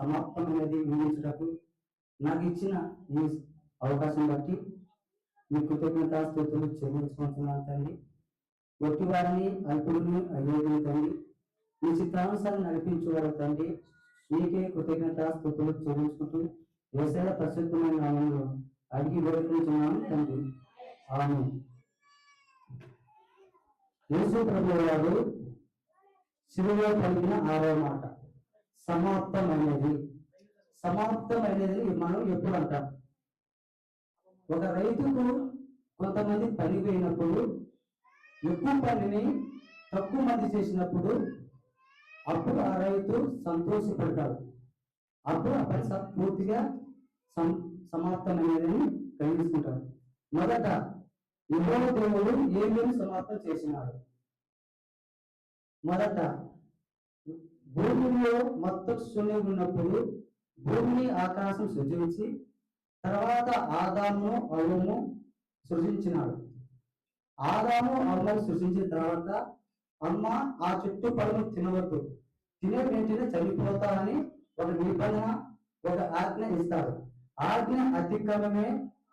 సమాప్తమైనది ముగించుటకు నాకు ఇచ్చిన ఈ అవకాశం బట్టి మీ కృతజ్ఞతాస్తుతులు చెల్లించుకుంటున్నాను తండ్రి. ఒట్టి వారిని అల్పుడిని అయ్యేది తండ్రి, మీ చిత్తానుసారం నడిపించేవారు తండ్రి. మీకే కృతజ్ఞతాస్తుతులు చెల్లించుకుంటూ యేసయ్య పరిశుద్ధమైన నామములో అడిగి వేడుకుంటున్నాను తండ్రి. ఆమేన్. యేసు ప్రభువు వారు శిలువలో పలికిన 6వ మాట సమాప్తమైనది. సమాప్తమైనది మనం ఎప్పుడు అంటాం? ఒక రైతుకు కొంతమంది పని పోయినప్పుడు, ఎక్కువ పనిని తక్కువ మంది చేసినప్పుడు అప్పుడు ఆ రైతు సంతోషపడతాడు. అప్పుడు ఆ పని పూర్తిగా సమాప్తమైనదని గ్రహించుకుంటాడు. మొదట యెహోవా దేవుడు ఏమేమి సమాప్తం చేసినాడు? మొదట భూమిలో మొత్తం శూన్యం ఉన్నప్పుడు భూమిని ఆకాశం సృజించి తర్వాత ఆదాము అవ్వను సృజించినాడు. ఆదాము అవ్వను సృజించిన తర్వాత అమ్మ ఆ చెట్టు పళ్ళను తినవద్దు, తినే వెంటనే చనిపోతారని ఒక నిబంధన, ఒక ఆజ్ఞ ఇస్తాడు. ఆజ్ఞ అతిక్రమమే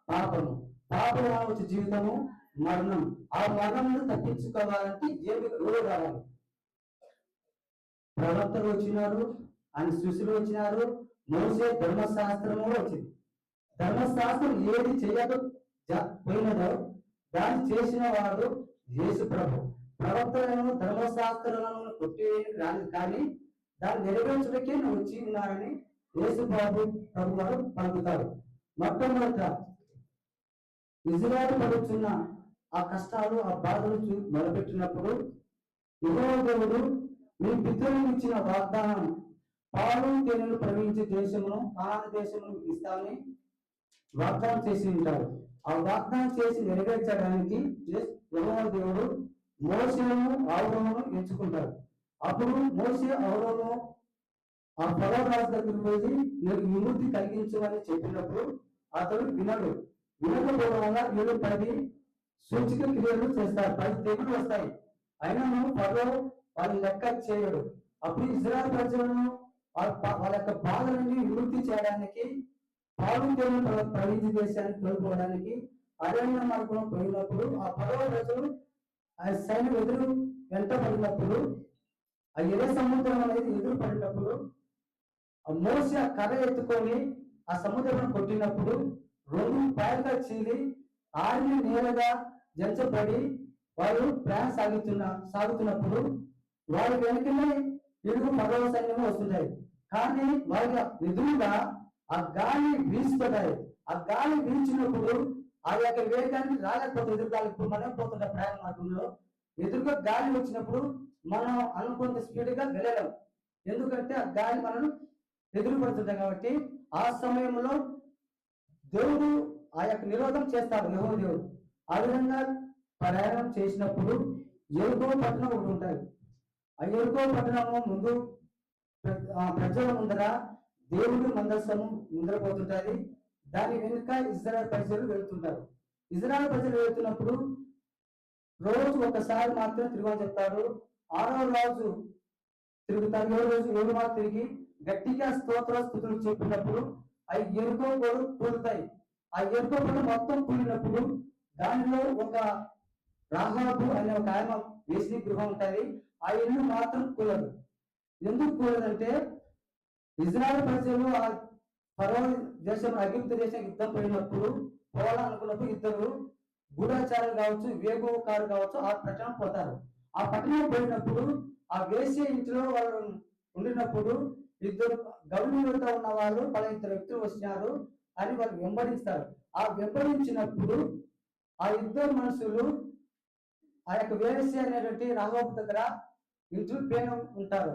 పాపము, పాపం వచ్చే జీవితము మరణం. ఆ మరణం తప్పించుకోవాలంటే ఏమి రూలు రావాలి? ప్రవక్తలు వచ్చినారు, ఆయన శిష్యులు వచ్చినారు, మోసే ధర్మశాస్త్రము వచ్చింది. ధర్మశాస్త్రం ఏది చేయదు పోయినదో దాన్ని చేసిన వాడు యేసు ప్రభు. ప్రవక్తలను ధర్మశాస్త్రాలను కొట్టేయడానికి రాలేదు, కానీ దాన్ని నెరవేర్చడానికే వచ్చి ఉన్నారని యేసు ప్రభు వారు పలుకుతారు. మొట్టమొదట ఇజ్రాయేలు పడుతున్న ఆ కష్టాలు, ఆ బాధలు మొదలుపెట్టినప్పుడు యెహోవా దేవుడు మీ పితరులకు ఇచ్చిన వాగ్దానం, పాలు తేనెలు ప్రవహించే దేశమును, కానాను దేశమును ఇస్తామని వాగ్దానం చేసి ఉంటారు. ఆ వాగ్దానం చేసి నెరవేర్చడానికి యెహోవా దేవుడు మోషేను అహరోనును ఎంచుకుంటారు. అప్పుడు మోషే అహరోను ఆ ఫరో రాజు దగ్గరికి పోయి నీకు విముక్తి కలిగించమని చెప్పినప్పుడు అతడు వినకపోవడం వల్ల వీళ్ళు 10 సూచక క్రియలు చేస్తారు, 10 తెగులు వస్తాయి. అయినా నువ్వు ఫరో వాళ్ళని లెక్క చేయడు. అప్పుడు ఇజ్రాయెల్ ప్రజలను వాళ్ళ యొక్క బాధలని విముక్తి చేయడానికి, పాలు తేనెలు ప్రవహించే దేశాన్ని కోల్పోవడానికి అరణ్య మార్గంలో పోయినప్పుడు ఆ ఫరో ప్రజలు ఆ సైన్యం ఎదురు వెంట పడినప్పుడు, ఆ ఎర్ర సముద్రం అనేది ఎదురు పడినప్పుడు ఆ మోసే కర్ర ఎత్తుకొని ఆ సముద్రం కొట్టినప్పుడు 2 పాయలుగా చీలి ఆరిని నేలగా జంచబడి వారు ప్రయాణ సాగుతున్నప్పుడు వారి వెనుకనే ఇరుగు పర్వ సైన్యం వస్తుంటాయి. కానీ వారి ఎదురుగా ఆ గాలి వీసిపడ్డాయి. ఆ గాలి వీచినప్పుడు ఆ యొక్క వేగాన్ని రాలేకపోతే ఎదురుగాలి. ఇప్పుడు మనం పోతున్న ప్రయాణ మార్గంలో ఎదురుగా గాలి వచ్చినప్పుడు మనం అనుకున్న స్పీడ్గా వెళ్ళలేం, ఎందుకంటే ఆ గాలి మనం ఎదురు పడుతుంటాం. కాబట్టి ఆ సమయంలో దేవుడు ఆ యొక్క నిరోధం చేస్తాడు యెహోవా దేవుడు. ఆ విధంగా ప్రయాణం చేసినప్పుడు ఎరుకో పట్టణం ఒకటి ఉంటాయి. ఆ ఎరుకో పట్టణము ముందు ప్రజల ముందర దేవుడు మందస్సము ముందరపోతుంటది. దాని వెనుక ఇజ్రాయెల్ ప్రజలు వెళ్తుంటారు. ఇజ్రాయెల్ ప్రజలు వెళ్తున్నప్పుడు రోజు ఒకసారి మాత్రం తిరగని చెప్తాడు. 6వ రోజు తిరుగుతారు. 7వ రోజు 7 మార్లు తిరిగి గట్టిగా స్తోత్ర స్తుతులు చెప్పినప్పుడు ఆ ఎరుకో కూడా కూలుతాయి. ఆ ఎరుకో కూడా మొత్తం కూలినప్పుడు దానిలో ఒక రాహాబు అనే ఒక ఆయన వేసి గృహం ఉంటుంది. ఆ ఇల్లు మాత్రం కూలదు. ఎందుకు కూలదంటే ఇజ్రాయెల్ ప్రజలు ఆ ఫరో దేశం, ఐగుప్తు దేశం యుద్ధం పోయినప్పుడు పోవాలనుకున్నప్పుడు ఇద్దరు గూఢచారులు కావచ్చు, వేగోకారు కావచ్చు ఆ పట్టణం పోతారు. ఆ పట్టణం పోయినప్పుడు ఆ వేసే ఇంట్లో వాళ్ళు ఉండినప్పుడు ఇద్దరు గౌరవంతో ఉన్న వాళ్ళు 12 వ్యక్తులు వచ్చినారు అని వాళ్ళు వెంబడిస్తారు. ఆ వెంబడించినప్పుడు ఆ ఇద్దరు మనుషులు ఆ యొక్క వేసే అనేటువంటి రాహోబు దగ్గర ఇంట్లో పేన ఉంటారు.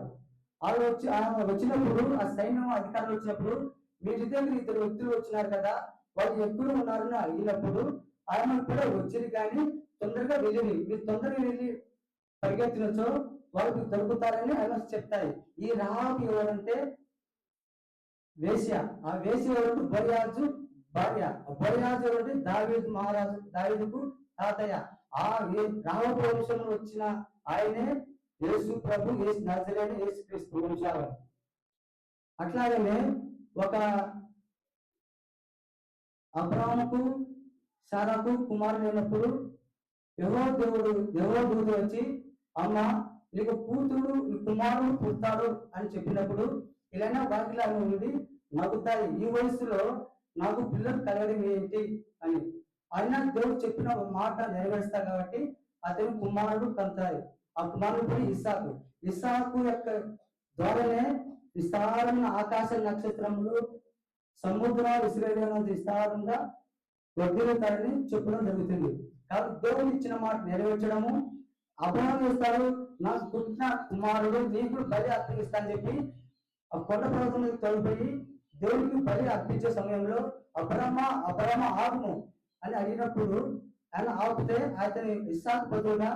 వాళ్ళు వచ్చినప్పుడు ఆ సైన్యం అధికారులు వచ్చినప్పుడు మీ దగ్గర 2 వ్యక్తులు వచ్చినారు కదా, వాళ్ళు ఎక్కడ ఉన్నారని అడిగినప్పుడు ఆయన కూడా వచ్చింది, కానీ తొందరగా వెళ్ళి మీరు తొందరగా వెళ్ళి పరిగెత్తినచో వాళ్ళకి దొరుకుతారని ఆయన చెప్తాయి. ఈ రాహాబు ఎవరంటే వేశ్య. ఆ వేశ్య ఎవరంటే బోయాజు భార్య. బోయాజు ఎవరంటే దావీదు మహారాజు, దావీదుకు తాతయ్య. ఆ రాహాబు వంశంలో వచ్చిన ఆయనే యేసు ప్రభు, యేసు నజరేయుడు, యేసు క్రీస్తు వంశావళి. అట్లాగనే ఒక అబ్రాహాముకు సారాకు కుమారుడు అయినప్పుడు యెహోవా దూత వచ్చి, అమ్మ నీకు కూతురు కుమారుడు పుడతాడు అని చెప్పినప్పుడు ఇలా వాకిలా నుండి నవ్వుతాయి, ఈ వయసులో నాకు పిల్లలు కలగడం ఏంటి అని. అయినా దేవుడు చెప్పిన ఒక మాట నెరవేరుస్తారు కాబట్టి అతని కుమారుడు కంటారు. ఆ కుమారుడు కూడా ఇస్సాకు. ఇస్సాకు యొక్క ద్వారానే విస్తారమైన ఆకాశ నక్షత్రములు, సముద్రాలు ఇసురైనంత విస్తారంగా వర్ధిల్లుతారని చెప్పడం జరుగుతుంది. కాబట్టి దేవుడు ఇచ్చిన మాట నెరవేర్చడము, అబ్రహాము చేస్తాడు, నాకు పుట్టిన కుమారుడు నీకు బలి అర్పిస్తానని చెప్పి ఆ కొండ పర్వతం తొలిపోయి దేవుడికి బలి అర్పించే సమయంలో అబ్రహ్మ ఆగుము అని అడిగినప్పుడు ఆయన ఆపితే అతని ఇస్సాకు బదులుగా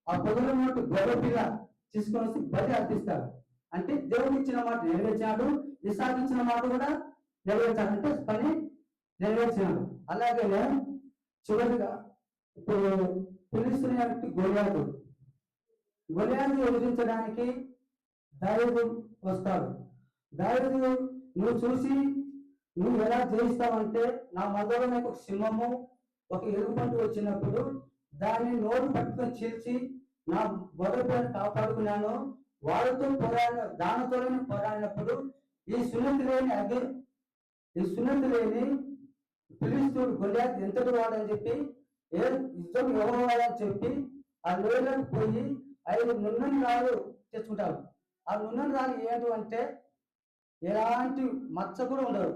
ఆ పొదలో ఉన్నట్టు గొర్రె పిల్ల తీసుకొని వచ్చి బలి అర్పిస్తాడు. అంటే దేవుడు ఇచ్చిన మాట నెరవేర్చాడు, ఇస్సాకు ఇచ్చిన మాట కూడా నెరవేర్చాడు, అంటే పని నెరవేర్చాడు. అలాగే చివరిగా ఇప్పుడు ఫిలిష్తీయుల గొలియాతును ఎదిరించడానికి దావీదు వస్తాడు. దావీదు నువ్వు చూసి నువ్వు ఎలా జయిస్తావంటే, నా మొదలు నాకు ఒక సింహము ఒక ఎలుగుబంటి వచ్చినప్పుడు దాన్ని నోరు పట్టుకొని చీల్చి నా మొదలు కాపాడుకున్నాను, వాడితో దానితోనే పోరాడినప్పుడు ఈ సున్నతి లేని ఫిలిష్తీయుడు గొలియాతు ఎంతటి వాడని చెప్పి యుద్ధం ఎవరు చెప్పి ఆ లోయలోకి పోయి 5 నున్నని రాళ్ళు తెచ్చుకుంటారు. ఆ నున్నని రాళ్ళు ఏంటి అంటే ఎలాంటి మచ్చ కూడా ఉండవు,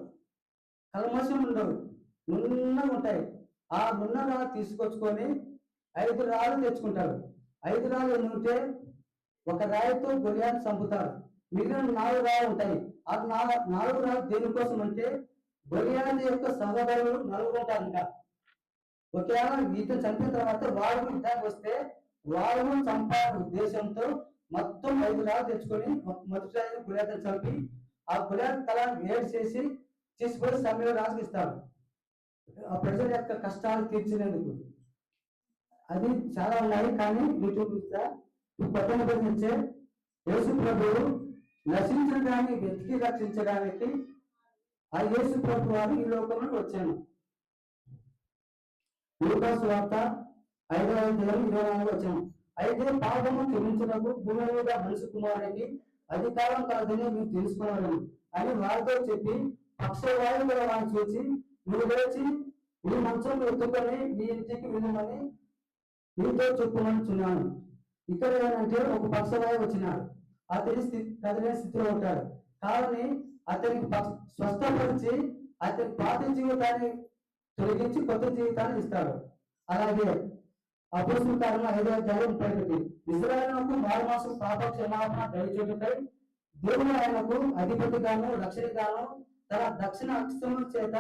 కల్మషం ఉండవు, నున్నగా ఉంటాయి. ఆ నున్న రాళ్ళు తీసుకొచ్చుకొని 5 రాళ్ళు తెచ్చుకుంటారు. 5 రాళ్ళు ఎందుకంటే ఒక రాయితో గొలియాతు చంపుతారు, మిగిలిన 4 రాళ్ళు ఉంటాయి. ఆ 4 రాళ్ళు దేనికోసం అంటే గొలియాతు యొక్క సహోదరులు 4 ఉంటారు. ఇంకా ఒకవేళ వీటిని చంపిన తర్వాత వాళ్ళు యుద్ధానికి వస్తే వాళ్ళను చంపాలి ఉద్దేశంతో మొత్తం 5 రాళ్ళు తెచ్చుకొని మొదటి గొలియాతును చంపి ఆ గొలియాతు తల వేడి చేసి తీసుకొని సమయంలో రాజుకి ఇస్తారు, ఆ ప్రజల యొక్క కష్టాలు తీర్చినందుకు. అది చాలా ఉన్నాయి, కానీ యూట్యూబ్ పట్టణించే యేసు ప్రభువు నశించడాన్ని వెతికి రక్షించడానికి ఆ యేసు ప్రభు వారు ఈ లోకంలో వచ్చాను. లూకా సువార్త 5వ అధ్యాయం 24 వచ్చాను. అయితే పాపము క్షమించుటకు భూమి మీద మనిషి కుమారునికి అధికారం కలదని మీరు తెలుసుకున్నాను అని వారితో చెప్పి పక్షవాయువు గల వారిని చూసి, నువ్వు లేచి నీ మంచం ఎత్తుకొని నీ ఇంటికి వినమని నీతో చెప్పుకొనుచున్నాను. ఇక్కడ ఏంటంటే ఒక పక్షవాయువు వచ్చినాడు, అతని కదిలే స్థితిలో ఉంటాడు. కానీ అతనికి స్వస్థపరిచి అతని పాత జీవితాన్ని తొలగించి కొత్త జీవితాన్ని ఇస్తాడు. అలాగే అపోస్తలుల కార్యములు 5వ అధ్యాయం 31 ఇశ్రాయేలునకు మారుమాసం పాప క్షమాపణ దయచేయుటకై దేవుడు ఆయనకు అధిపతిగాను రక్షణగాను తన దక్షిణ హస్తముల చేత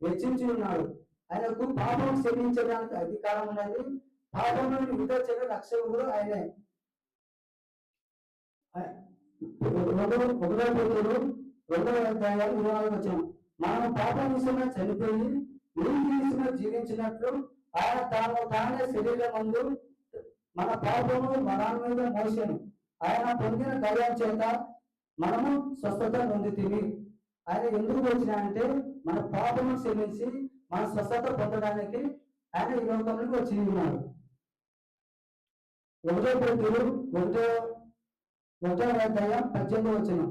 హెచ్చించి ఉన్నాడు. ఆయనకు పాపం క్షమించడానికి అధికారం ఉన్నది, పాపం నుండి విడుదల చేయడానికి రక్షకుడు ఆయనే. 1 పేతురు 2వ అధ్యాయం 24 వచ్చాం. మనం పాపం విషయంలో చనిపోయి నీతి విషయంలో జీవించినట్లు ఆయన తానే శరీరం ముందు మన పాపము మరణం మీద మోసను. ఆయన పొందిన గాయం చేత మనము స్వస్థత పొందితిమి. ఆయన ఎందుకు వచ్చినాయంటే మన పాపము క్షమించి మన స్వస్థత పొందడానికి ఆయన ఈ లోకంలోకి వచ్చి ఉన్నాడు. 1 పేతురు 1వ అధ్యాయం 18 వచనం.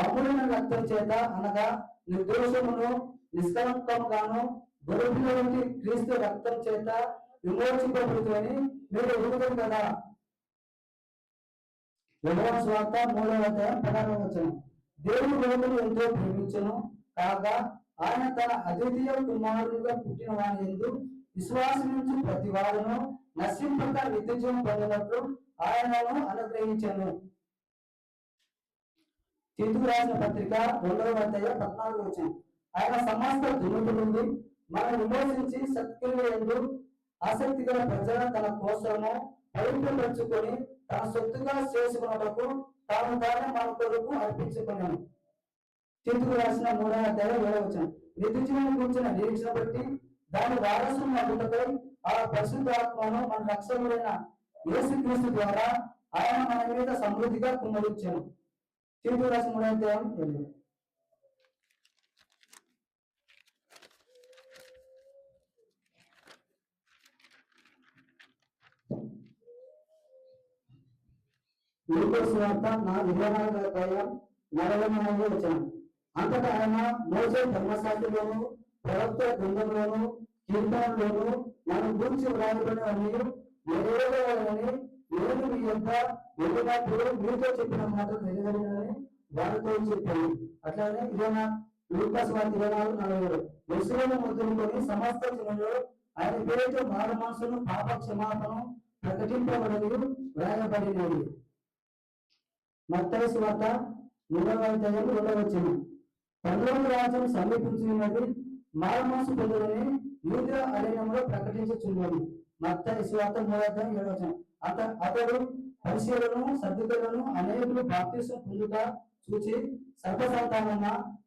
అమూల్యమైన రక్తం చేత అనగా నిర్దోషమును నిష్కలంకముగాను గొర్రెపిల్ల వంటి క్రీస్తు రక్తం చేత విమోచింపబడుతుందని మీరు ఎరుగుతారు కదా. యోహాను సువార్త 3వ అధ్యాయం 16వ వచనం. దేవుడు లోకమును ఎంతో ప్రేమించెను కాగా ఆయన తన అద్వితీయ కుమారునిగా పుట్టిన వాని యందు విశ్వాసముంచు ప్రతి వాడును నశింపక నిత్య జీవం పొందినట్లు ఆయనను అనుగ్రహించెను. తీతుకు రాసిన పత్రిక 2వ అధ్యాయం 14వ వచనం. ఆయన సమస్త దుర్నీతి నుండి మనం విమోచించి సత్క్రియల యందు ఆసక్తి గల ప్రజల తన కోసము పవిత్రపరచుకొని తన సొత్తుగా చేసుకున్నటకు తాను తానే మన కొరకు అర్పించుకున్నాను. తీతుకు రాసిన 3వ అధ్యాయం 7వ వచనం. నిత్య జీవం గురించిన నిరీక్షణ బట్టి దాని వారసును అడ్డుటకై ఆ పరిశుద్ధాత్మను మన రక్షకుడైన యేసుక్రీస్తు ద్వారా ఆయన మన మీద సమృద్ధిగా కుమ్మరించాను. తీతుకు రాసిన 3వ అధ్యాయం 7. లూకాసు వార్త 24వ అధ్యాయం 44వ వచనం. అంతటా ఆయన మోసే ధర్మశాస్త్రంలోను ప్రవక్తల గ్రంథంలోను కీర్తనలోను నన్ను గురించి వ్రాయబడినవన్నీ నెరవేరాలని నేను మీ యొక్క వెళ్ళినప్పుడు మీతో చెప్పిన మాటలు నెరవేరినని వారితో చెప్పాను. అట్లానే లూకాసు వార్త 24:47 యెరూషలేము మొదలుకొని సమస్త జనులలో ఆయన పేరుతో మారు మనసును పాప క్షమాపణ ప్రకటింపబడని వ్రాయబడినది. మత్తయి సువార్త 3వ అధ్యాయం 2వ వచనం. పరలోక రాజ్యం సమీపించినది, మారు మనసు పొందులని యూదా అరణ్యంలో ప్రకటించుచున్నది. మత్తయి సువార్త 3వ అధ్యాయం 7వ వచనం. అతడు పరిశీలనను సర్దుకులను అనేకులు బాప్తిసం పొందుట చూచి సర్వసంతానన్న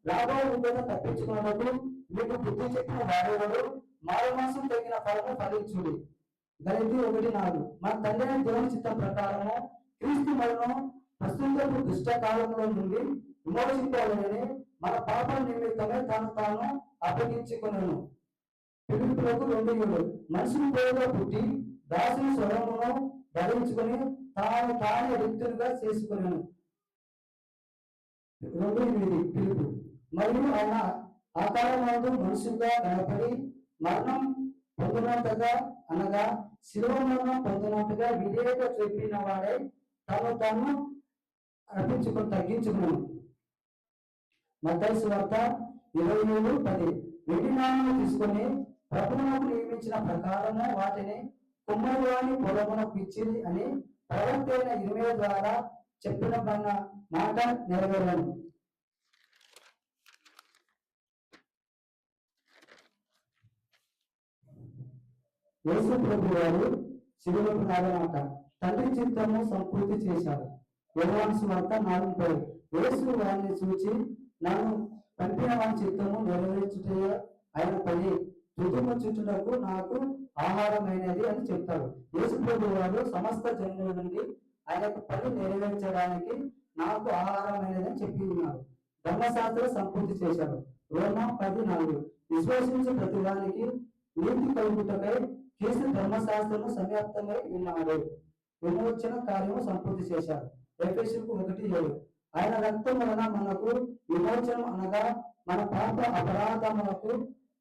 రాబో ఉగ్రత తప్పించుకున్నప్పుడు మీకు బుద్ధి చెప్పిన వాడేవాడు మారు మనసు తగిన ఫలము ఫలించుడి. గలతీ 1:4. మన తండ్రి దేవుని చిత్తం ప్రకారము క్రీస్తు మరణం ప్రస్తుతపు దుష్ట కాలంలో నుండి విమోచించాలని మన పాపం నిమిత్తమే తాను అప్పగించుకున్నాను. ఫిలిప్పీయులకు 2:7. మనుషుని పేరులో పుట్టి దాసుని స్వరమును ధరించుకొని తానే రిక్తులుగా చేసుకున్నాను. 2:8. పిలుపు. మరియు ఆయన ఆకారమందు మనుషులుగా కనపడి మరణం పొందినంతగా అనగా శిలువ మరణం పొందినంతగా విధేయత చూపిన వాడే తాను తగ్గించుకున్నాను. మత్తయి సువార్త 27:10. వెండి నాణ్యము తీసుకొని ప్రభువునకు నియమించిన ప్రకారము వాటిని కుమ్మరి వాని పొలమునకు ఇచ్చింది అని ప్రవక్త అయిన ఇర్మీయా ద్వారా చెప్పిన మాట నెరవేరాను. యేసు ప్రభు వారు శిలువకు రాదనమాట తండ్రి చిత్తము సంపూర్తి చేశారు. యోహాను సువార్త 4:10. యేసు వారిని చూచి నన్ను పంపిన వారి చిత్తము నెరవేర్చుటే ఆయన పని, తుదుము చుట్టుటకు నాకు ఆహారమైనది అని చెప్తారు. యేసు ప్రభు వారు సమస్త జనుల నుండి ఆయన పని నెరవేర్చడానికి నాకు ఆహారమైనది అని చెప్పి ఉన్నారు. ధర్మశాస్త్రం సంపూర్తి చేశారు. రోమా 10:4. విశ్వసించే ప్రతి వారికి నీతి కలుగుటకై క్రీస్తు ధర్మశాస్త్రము సమాప్తమై ఉన్నాడు. విమోచన కార్యము సంపూర్తి చేశారు. ఎఫెసీయులకు 1:7. ఆయన రక్తం వలన మనకు విమోచనం అనగా మన పాప అపరాధములకు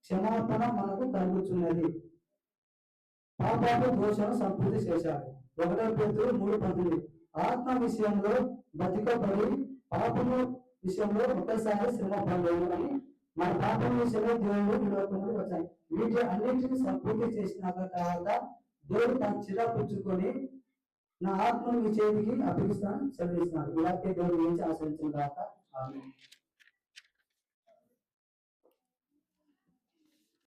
క్షమాపణ మనకు కలుగుతున్నది. పాపాపు దోషను సంపూర్తి చేశారు. 1 పేతురు 3:18. ఆత్మ విషయంలో బతికబడి పాపము విషయంలో ఒకసారి శ్రమ పడలేదు అని మన పాపం విషయంలో దేవుడు విలోకములు వచ్చాయి. వీటి అన్నింటినీ సంపూర్తి చేసిన తర్వాత దేవుడు తను చిరాపుచ్చుకొని నా ఆత్మను మీ చేతికి అప్పగిస్తాను చదివిస్తున్నాడు. ఇలాగే దేవుడు గురించి ఆశ్రయించిన దాకా. ఆమేన్.